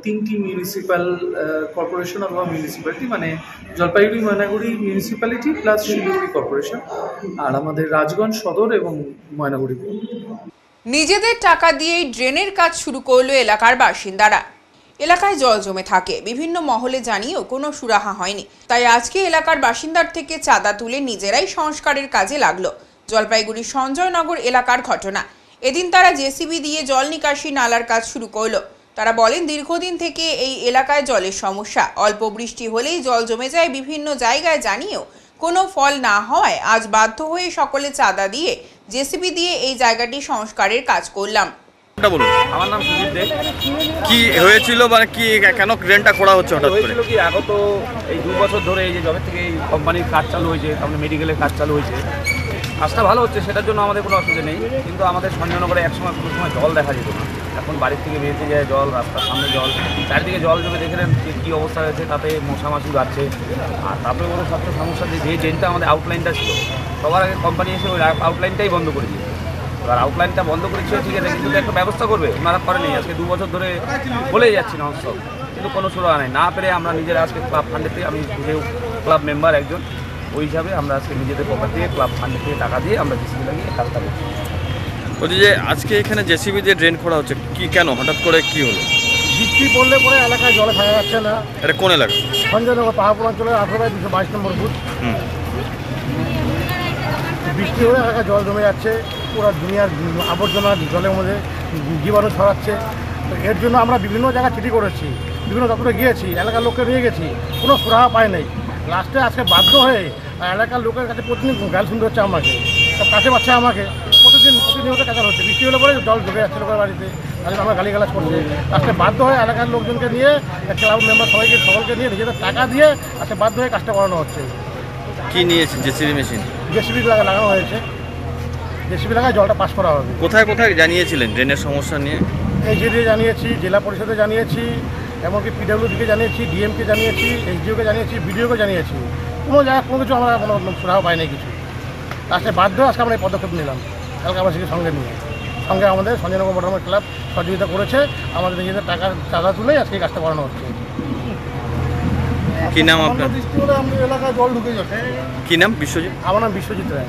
3টি মিউনিসিপ্যাল কর্পোরেশন অথবা মিউনিসিপ্যালিটি, মানে Jalpaiguri Maynaguri municipality plus Siliguri corporation, আর আমাদের রাজগঞ্জ সদর এবং ময়নাগুড়ি। নিজেদের টাকা দিয়েই ড্রেনের কাজ শুরু করলো এলাকার বাসিন্দারা। এলাকায় জল জমে থাকে, বিভিন্ন মহলে জানিয়েও কোনো সুরাহা হয়নি। তাই আজকে এলাকার বাসিন্দার থেকে চাঁদা তুলে নিজেরাই সংস্কারের কাজে লাগলো। জলপাইগুড়ির সঞ্জয়নগর এলাকার ঘটনা। এদিন তারা জেসিবি দিয়ে জল নিকাশি নালার কাজ শুরু করলো। তারা বলেন, দীর্ঘদিন থেকে এই এলাকায় জলের সমস্যা। অল্প বৃষ্টি হলেই জল জমে যায় বিভিন্ন জায়গায়, জানিয়েও কোনো ফল না হওয়ায় আজ বাধ্য হয়ে সকলে চাঁদা দিয়ে জেসিবি দিয়ে এই জায়গাটি সংস্কারের কাজ করলাম। আমার নাম সুজিত দে। কি হয়েছিল মানে কি কেন ড্রেনটা খোঁড়া হচ্ছে হঠাৎ করে? হয়েছিল কি, এখন তো এই 2 বছর ধরে এই যে যবে থেকে এই কোম্পানির কাজ চালু হয়েছে, তারপরে মেডিকেলের কাজ চালু হয়েছে, কাজটা ভালো হচ্ছে, সেটার জন্য আমাদের কোনো অসুবিধা নেই। কিন্তু আমাদের সঞ্জয়নগরে একসময় কোনো সময় জল দেখা যেত না, এখন বাড়ির থেকে বেরিয়ে যায় জল, রাস্তার সামনে জল, চারিদিকে জল জমে দেখে নেন কী অবস্থা হয়েছে। তাতে মশামাছি বাড়ছে। আর তারপরে বড় সবচেয়ে সমস্যা যে ড্রেনটা আমাদের আউটলাইনটা ছিল, সবার আগে কোম্পানি এসে ওই আউটলাইনটাই বন্ধ করে দিয়েছে। এবার আউটলাইনটা বন্ধ করেছে ঠিক আছে, কিন্তু একটা ব্যবস্থা করবে ওনারা করেনি। আজকে 2 বছর ধরে বলেই যাচ্ছি ননস্টপ, কিন্তু কোনো সুরাহা নেই। না পেরে আমরা নিজেরা আজকে ক্লাব ফান্ডের থেকে, আমি নিজেও ক্লাব মেম্বার একজন, ওই হিসাবে আমরা আজকে নিজেদের পকেট থেকে ক্লাব ফান্ডের থেকে টাকা দিয়ে আমরা জেসিবি লাগিয়ে কাজটা করছি। বলছি যে আজকে এখানে জেসিবি দিয়ে ড্রেন খোঁড়া হচ্ছে, কি কেন হঠাৎ করে কি হলো? বৃষ্টি পড়লে পরে এলাকায় জলে থাকা যাচ্ছে না। এটা কোন এলাকা? সঞ্জয়নগর পাহাড়পুর অঞ্চলের 18/222 নম্বর বুথ। বৃষ্টি হলে এলাকায় জল জমে যাচ্ছে, পুরো দুনিয়ার আবর্জনা জলের মধ্যে জীবাণু ছড়াচ্ছে। এর জন্য আমরা বিভিন্ন জায়গায় চিঠি করেছি, বিভিন্ন দপ্তরে গিয়েছি, এলাকার লোককে নিয়ে গেছি, কোনো সুরাহা পাই নাই। লাস্টে আজকে বাধ্য হয়ে এলাকার লোকের কাছে প্রতিদিন গাল শুনতে হচ্ছে আমাকে, সব কাছে পাচ্ছে আমাকে, প্রতিনিয়ত কাজ হচ্ছে। বৃষ্টি হলে পরে জল ঢুকে যাচ্ছে লোকের বাড়িতে, তাহলে আমরা গালিগালাজ করছে। আজকে বাধ্য হয়ে এলাকার লোকজনকে নিয়ে, ক্লাব মেম্বার সকলকে নিয়ে নিজেদের টাকা দিয়ে আজকে বাধ্য হয়ে কাজটা করানো হচ্ছে। কি নিয়েছেন? JCB machine? জেসিবি লাগানো হয়েছে, জেসিবি লাগায় জলটা পাস করা হবে। কোথায় কোথায় জানিয়েছিলেন ড্রেনের সমস্যা নিয়ে? এইচডিকে জানিয়েছি, জেলা পরিষদে জানিয়েছি, এমনকি পিডব্লিউডিকে জানিয়েছি, ডিএমকে জানিয়েছি, এসডিওকে জানিয়েছি, বিডিওকে জানিয়েছি। কোনো জায়গায় কোনো কিছু আমরা কোনো সুরাহা পাই নাই কিছু। লাস্টে বাধ্য আজকে আমরা এই পদক্ষেপ নিলাম এলাকাবাসীকে সঙ্গে নিয়ে। সঙ্গে আমাদের সঞ্জয়নগর মোটরমার্ট ক্লাব সহযোগিতা করেছে, আমাদের নিজেদের টাকার চাঁদা তুলেই আজকে কাজটা করানো হচ্ছে। কি নাম আপনার? বৃষ্টি হলে আমাদের এলাকায় জল ঢুকে যাচ্ছে। কি নাম? বিশ্বজিৎ। আমার নাম বিশ্বজিৎ রায়।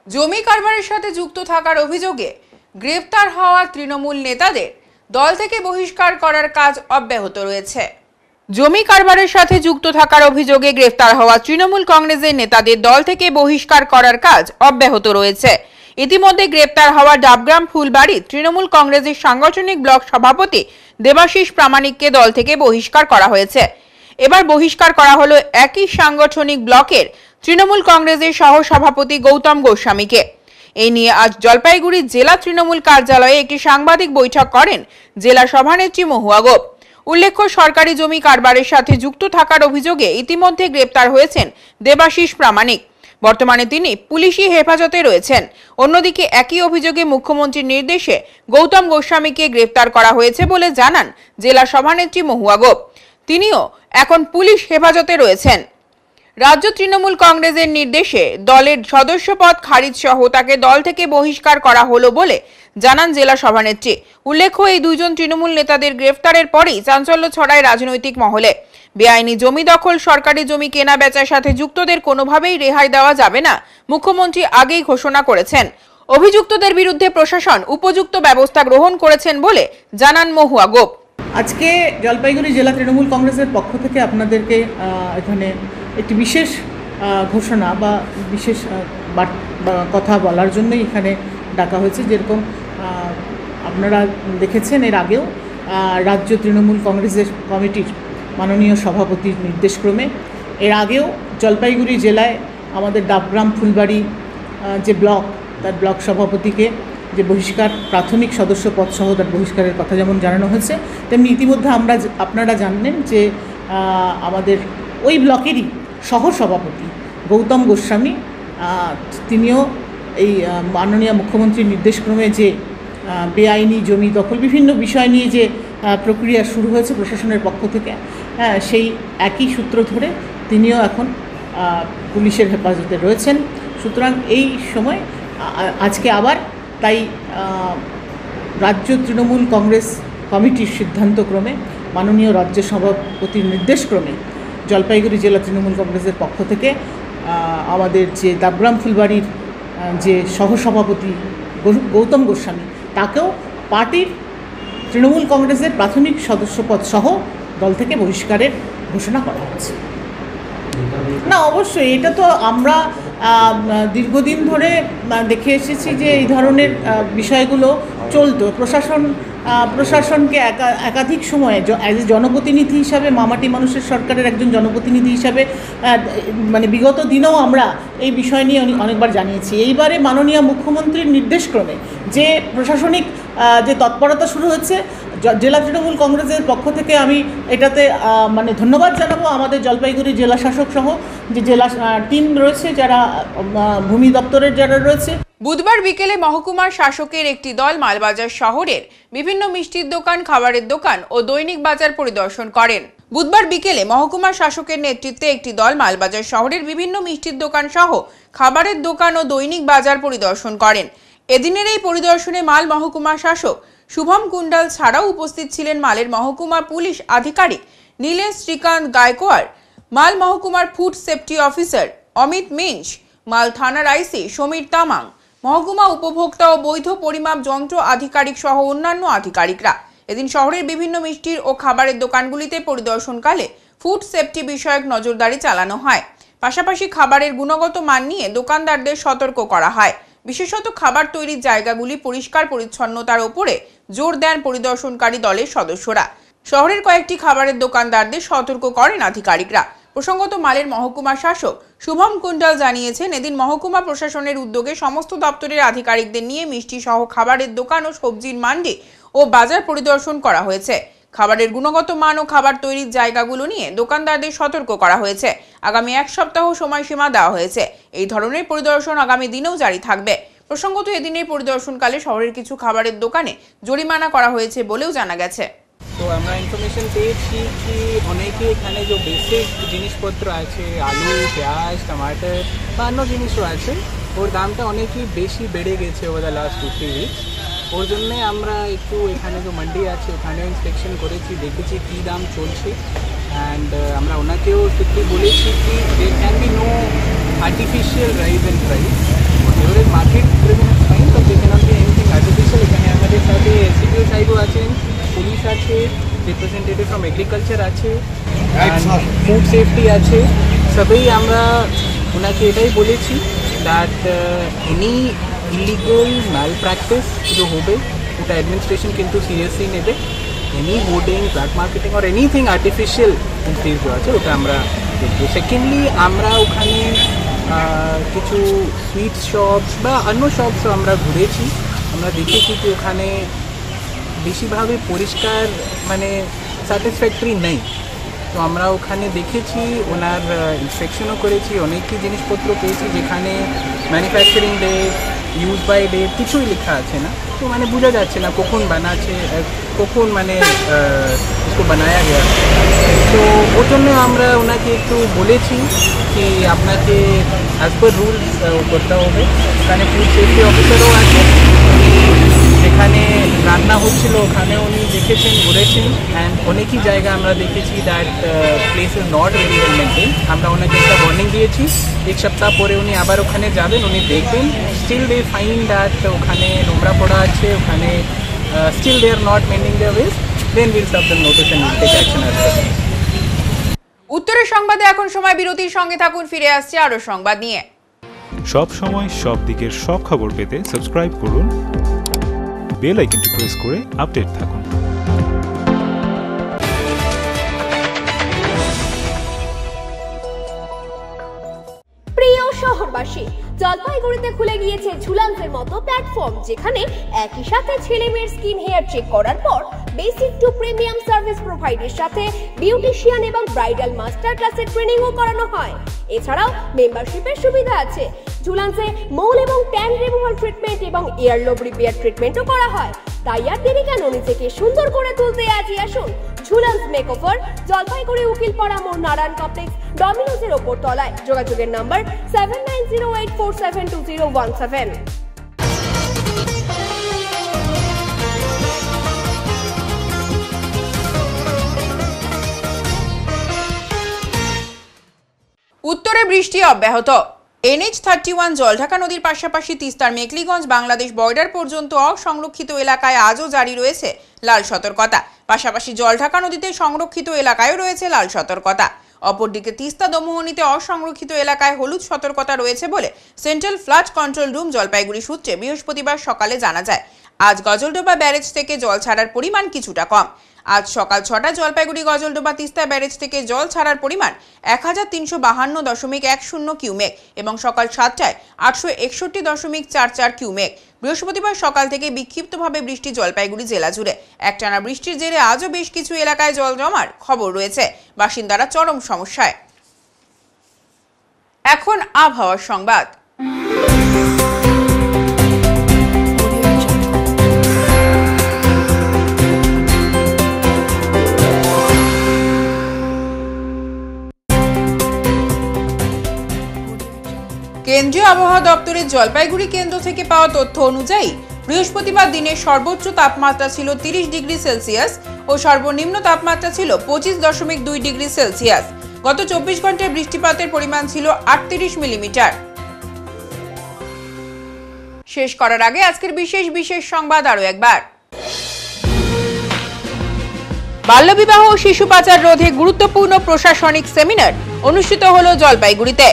জমি কারবারের সাথে যুক্ত থাকার অভিযোগে গ্রেপ্তার হওয়া তৃণমূল নেতাদের দল থেকে বহিষ্কার করার কাজ অব্যাহত রয়েছে। জমি কারবারের সাথে যুক্ত থাকার অভিযোগে গ্রেফতার হওয়া তৃণমূল কংগ্রেসের নেতাদের দল থেকে বহিষ্কার করার কাজ অব্যাহত রয়েছে। ইতিমধ্যে গ্রেপ্তার হওয়া ডাবগ্রাম ফুলবাড়ি তৃণমূল কংগ্রেসের সাংগঠনিক ব্লক সভাপতি দেবাশিস প্রামাণিককে দল থেকে বহিষ্কার করা হয়েছে। এবার বহিষ্কার করা হলো একই সাংগঠনিক ব্লকের তৃণমূল কংগ্রেসের সহ সভাপতি গৌতম গোস্বামীকে। এই নিয়ে আজ জলপাইগুড়ি জেলা তৃণমূল কার্যালয়ে একটি সাংবাদিক বৈঠক করেন জেলা সভানেত্রী মহুয়া গোপ। উল্লেখ্য, সরকারি জমি কারবারের সাথে যুক্ত থাকার অভিযোগে ইতিমধ্যে গ্রেপ্তার হয়েছেন দেবাশিস প্রামাণিক। বর্তমানে তিনি পুলিশি হেফাজতে রয়েছেন। অন্যদিকে একই অভিযোগে মুখ্যমন্ত্রীর নির্দেশে গৌতম গোস্বামীকে গ্রেপ্তার করা হয়েছে বলে জানান জেলা সভানেত্রী মহুয়া গোপ। তিনিও এখন পুলিশ হেফাজতে রয়েছেন। রাজ্য তৃণমূল কংগ্রেসের নির্দেশে দলের সদস্যপদ খারিজ সহ তাকে দল থেকে বহিষ্কার করা হলো বলে জানান জেলা সভানেত্রী। উল্লেখ্য, এই দুইজন তৃণমূল নেতাদের গ্রেফতারের পরেই চাঞ্চল্য ছড়ায় রাজনৈতিক মহলে। বেআইনি জমি দখল, সরকারি জমি কেনা বেচার সাথে যুক্তদের কোনোভাবেই রেহাই দেওয়া যাবে না, মুখ্যমন্ত্রী আগেই ঘোষণা করেছেন। অভিযুক্তদের বিরুদ্ধে প্রশাসন উপযুক্ত ব্যবস্থা গ্রহণ করেছেন বলে জানান মহুয়া গোপ। আজকে জলপাইগুড়ি জেলা তৃণমূল কংগ্রেসের পক্ষ থেকে আপনাদেরকে এখানে একটি বিশেষ ঘোষণা বা বিশেষ কথা বলার জন্যই এখানে ডাকা হয়েছে। যেরকম আপনারা দেখেছেন এর আগেও রাজ্য তৃণমূল কংগ্রেসের কমিটির মাননীয় সভাপতির নির্দেশক্রমে এর আগেও জলপাইগুড়ি জেলায় আমাদের ডাবগ্রাম ফুলবাড়ি যে ব্লক, তার ব্লক সভাপতিকে যে বহিষ্কার, প্রাথমিক সদস্য পদ সহ তার বহিষ্কারের কথা যেমন জানানো হয়েছে, তেমনি ইতিমধ্যে আপনারা জানেন যে আমাদের ওই ব্লকেরই সহ সভাপতি গৌতম গোস্বামী, তিনিও এই মাননীয় মুখ্যমন্ত্রীর নির্দেশক্রমে যে বেআইনি জমি দখল বিভিন্ন বিষয় নিয়ে যে প্রক্রিয়া শুরু হয়েছে প্রশাসনের পক্ষ থেকে, সেই একই সূত্র ধরে তিনিও এখন পুলিশের হেফাজতে রয়েছেন। সুতরাং এই সময় আজকে আবার তাই রাজ্য তৃণমূল কংগ্রেস কমিটির সিদ্ধান্তক্রমে মাননীয় রাজ্য সভাপতির নির্দেশক্রমে জলপাইগুড়ি জেলা তৃণমূল কংগ্রেসের পক্ষ থেকে আমাদের যে ডাবগ্রাম ফুলবাড়ির যে সহসভাপতি গৌতম গোস্বামী, তাকেও পার্টির তৃণমূল কংগ্রেসের প্রাথমিক সদস্যপদ সহ দল থেকে বহিষ্কারের ঘোষণা করা হয়েছে। না, অবশ্যই এটা তো আমরা দীর্ঘদিন ধরে দেখে এসেছি যে এই ধরনের বিষয়গুলো চলতো। প্রশাসনকে একাধিক সময়ে অ্যাজ এ জনপ্রতিনিধি হিসাবে, মামাটি মানুষের সরকারের একজন জনপ্রতিনিধি হিসাবে মানে বিগত দিনেও আমরা এই বিষয় নিয়ে অনেকবার জানিয়েছি। এইবারে মাননীয় মুখ্যমন্ত্রীর নির্দেশক্রমে যে প্রশাসনিক যে তৎপরতা শুরু হচ্ছে, জেলা তৃণমূল কংগ্রেসের পক্ষ থেকে আমি এটাতে মানে ধন্যবাদ জানাবো আমাদের জলপাইগুড়ি জেলা শাসক সহ যে জেলা টিম রয়েছে, যারা ভূমি দপ্তরের যারা রয়েছে। বুধবার বিকেলে মহকুমার শাসকের একটি দল মালবাজার শহরের বিভিন্ন মিষ্টির দোকান, খাবারের দোকান ও দৈনিক বাজার পরিদর্শন করেন। বুধবার বিকেলে মহকুমার শাসকের নেতৃত্বে একটি দল মালবাজার শহরের বিভিন্ন মিষ্টির দোকান সহ খাবারের দোকান ও দৈনিক বাজার পরিদর্শন করেন। এদিনের এই পরিদর্শনে মাল মহকুমা শাসক শুভম কুণ্ডাল ছাড়াও উপস্থিত ছিলেন মালের মহকুমা পুলিশ আধিকারিক নীলেশ শ্রীকান্ত গায়কোয়াড়, মাল মহকুমার ফুড সেফটি অফিসার অমিত মিঞ্চ, মাল থানার আইসি সমীর তামাং, মহকুমা উপভোক্তা ও বৈধ পরিমাপ যন্ত্র আধিকারিক সহ অন্যান্য আধিকারিকরা। এদিন শহরের বিভিন্ন মিষ্টির ও খাবারের দোকানগুলিতে পরিদর্শনকালে ফুড সেফটি বিষয়ক নজরদারি চালানো হয়। পাশাপাশি খাবারের গুণগত মান নিয়ে দোকানদারদের সতর্ক করা হয়। বিশেষত খাবার তৈরির জায়গাগুলি পরিষ্কার পরিচ্ছন্নতার ওপরে জোর দেন পরিদর্শনকারী দলের সদস্যরা। শহরের কয়েকটি খাবারের দোকানদারদের সতর্ক করেন আধিকারিকরা। প্রসঙ্গত মালের মহকুমা শাসক শুভম কুণ্ডাল জানিয়েছেন, এদিন মহকুমা প্রশাসনের উদ্যোগে সমস্ত দপ্তরের আধিকারিকদের নিয়ে মিষ্টি সহ খাবারের দোকান ও সবজির মান্ডি ও বাজার পরিদর্শন করা হয়েছে। খাবারের গুণগত মান ও খাবার তৈরির জায়গাগুলো নিয়ে দোকানদারদের সতর্ক করা হয়েছে। আগামী 1 সপ্তাহ সময়সীমা দেওয়া হয়েছে। এই ধরনের পরিদর্শন আগামী দিনেও জারি থাকবে। প্রসঙ্গত এদিনের পরিদর্শনকালে শহরের কিছু খাবারের দোকানে জরিমানা করা হয়েছে বলেও জানা গেছে। তো আমরা ইনফরমেশন পেয়েছি কি অনেকে এখানে যে বেসিক জিনিসপত্র আছে, আলু, পেঁয়াজ, টমাটার বা অন্য জিনিসও আছে, ওর দামটা অনেকই বেশি বেড়ে গেছে ওভার দ্য লাস্ট 2-3 উইকস। ওর জন্যে আমরা একটু এখানে যে মান্ডি আছে ওখানেও ইন্সপেকশন করেছি, দেখেছি কী দাম চলছে। অ্যান্ড আমরা ওনাকেও সত্যি বলেছি কি there can be no artificial rise in price. এবারে market present fine, but they can't be anything artificial. এখানে আমাদের সাথে এসিপিও সাহেবও আছেন, পুলিশ আছে, রিপ্রেজেন্টেটিভ ফ্রম এগ্রিকালচার আছে, ফুড সেফটি আছে। সবই আমরা ওনাকে এটাই বলেছি that any illegal malpractice जो হবে ওটা অ্যাডমিনিস্ট্রেশন কিন্তু সিরিয়াসলি নেবে। এনি হোর্ডিং, ব্ল্যাক মার্কেটিং আর এনিথিং আর্টিফিশিয়াল ইনক্রিজ जो আছে ওটা আমরা দেখবো। সেকেন্ডলি আমরা ওখানে কিছু সুইট শপস বা অন্য শপসও আমরা ঘুরেছি। আমরা দেখেছি কি ওখানে বেশিরভাগই পরিষ্কার মানে স্যাটিসফ্যাক্টরি নেই। তো আমরা ওখানে দেখেছি, ওনার ইন্সপেকশনও করেছি, অনেকই জিনিসপত্র পেয়েছি যেখানে manufacturing date, use by date কিছুই লেখা আছে না। তো মানে বোঝা যাচ্ছে না কখন বানাচ্ছে, কখন মানে इसको बनाया गया। তো ওর জন্য আমরা ওনাকে একটু বলেছি কি আপনাকে অ্যাজ পার রুলস করতে হবে। এখানে ফুড সেফটি অফিসারও আছে, যেখানে রান্না হচ্ছিল ওখানে উনি দেখেছেন, ঘুরেছেন। অ্যান্ড অনেকই জায়গা আমরা দেখেছি that place is not very well maintain. আমরা ওনাকে একটা ওয়ার্নিং দিয়েছি, 1 সপ্তাহ পরে উনি আবার ওখানে যাবেন, উনি দেখবেন স্টিল দে ফাইন দ্যাট ওখানে নোংরা পড়া আছে, ওখানে still they are not maintaining their ways, then will serve the notice and will take action as well. উত্তরের সংবাদে এখন সময় বিরতির, সঙ্গে থাকুন, ফিরে আসছে আরো সংবাদ নিয়ে। সব সময় সব দিকের সব খবর পেতে সাবস্ক্রাইব করুন, বেল আইকনটি প্রেস করে আপডেট থাকুন। প্রিয় শহরবাসী, জলপাইগুড়িতে খুলে গিয়েছে ঝুলান্সের মতো প্ল্যাটফর্ম, যেখানে একই সাথে ছেলে মেয়ের স্কিন হেয়ার চেক করার পর বেসিক টু প্রিমিয়াম সার্ভিস প্রোভাইডের সাথে বিউটিশিয়ান এবং ব্রাইডাল মাস্টার ক্লাসের ট্রেনিংও করানো হয়। এছাড়াও মেম্বারশিপের সুবিধা আছে। ঝুলান্সে মৌল এবং ট্যান রিমুভাল ট্রিটমেন্ট এবং এয়ারলোব রিপেয়ার ট্রিটমেন্টও করা হয়। তাই আর দেরি কেন, নিজেকে সুন্দর করে তুলতে আজই আসুন ঝুলান্স মেকওভার, জলপাইগুড়ি উকিলপাড়া মোড়, নারায়ণ কমপ্লেক্স, ডমিনোজের ওপর তলায়। যোগাযোগের নাম্বার 7908472017। উত্তরে বৃষ্টি অব্যাহত। NH-31 জলঢাকা নদীর পাশাপাশি তিস্তার মেকলিগঞ্জ বাংলাদেশ বর্ডার পর্যন্ত অসংরক্ষিত এলাকায় আজও জারি রয়েছে লাল সতর্কতা। পাশাপাশি জলঢাকা নদীতে সংরক্ষিত এলাকায়ও রয়েছে লাল সতর্কতা। অপরদিকে তিস্তা দমোহনীতে অসংরক্ষিত এলাকায় হলুদ সতর্কতা রয়েছে বলে central flood control room Jalpaiguri সূত্রে বৃহস্পতিবার সকালে জানা যায়। আজ গজলডোবা ব্যারেজ থেকে জল ছাড়ার পরিমাণ কিছুটা কম। আজ সকাল 6টায় জলপাইগুড়ি গজলডোবা তিস্তা ব্যারেজ থেকে জল ছাড়ার পরিমাণ 1352.10 কিউমেক এবং সকাল 7টায় 861.44 কিউমেক। বৃহস্পতিবার সকাল থেকে বিক্ষিপ্তভাবে বৃষ্টি জলপাইগুড়ি জেলা জুড়ে। একটানা বৃষ্টির জেরে আজও বেশ কিছু এলাকায় জল জমার খবর রয়েছে। বাসিন্দারা চরম সমস্যায়। এখন আবহাওয়ার সংবাদ। কেন্দ্রীয় আবহাওয়া দপ্তরের জলপাইগুড়ি কেন্দ্র থেকে পাওয়া তথ্য অনুযায়ী বৃহস্পতিবার দিনের সর্বোচ্চ তাপমাত্রা ছিল 30 ডিগ্রি সেলসিয়াস ও সর্বনিম্ন তাপমাত্রা ছিল 25.2 ডিগ্রি সেলসিয়াস। গত 24 ঘন্টায় বৃষ্টিপাতের পরিমাণ ছিল 38 মিলিমিটার। শেষ করার আগে আজকের বিশেষ সংবাদ আরো একবার। বাল্যবিবাহ ও শিশু পাচার রোধে গুরুত্বপূর্ণ প্রশাসনিক সেমিনার অনুষ্ঠিত হলো জলপাইগুড়িতে।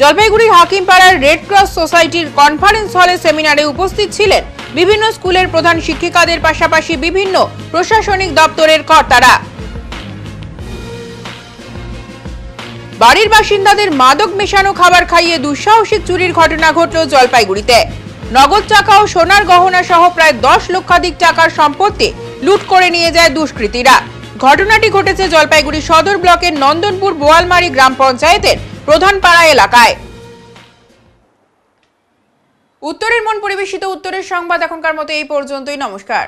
জলপাইগুড়ির হাকিমপাড়ার রেড ক্রস সোসাইটির কনফারেন্স হলে সেমিনারে উপস্থিত ছিলেন বিভিন্ন স্কুলের প্রধান শিক্ষিকাদের পাশাপাশি বিভিন্ন প্রশাসনিক দপ্তরের কর্তারা। বাড়ির বাসিন্দাদের মাদক মেশানো খাবার খাইয়ে দুঃসাহসিক চুরির ঘটনা ঘটল জলপাইগুড়িতে। নগদ টাকা ও সোনার গহনা সহ প্রায় 10 লক্ষাধিক টাকার সম্পত্তি লুট করে নিয়ে যায় দুষ্কৃতীরা। ঘটনাটি ঘটেছে জলপাইগুড়ি সদর ব্লকের নন্দনপুর বোয়ালমারি গ্রাম পঞ্চায়েতের প্রধান পাড়া এলাকায়। উত্তরের মন পরিবেশিত উত্তরের সংবাদ এখনকার মতো এই পর্যন্তই। নমস্কার।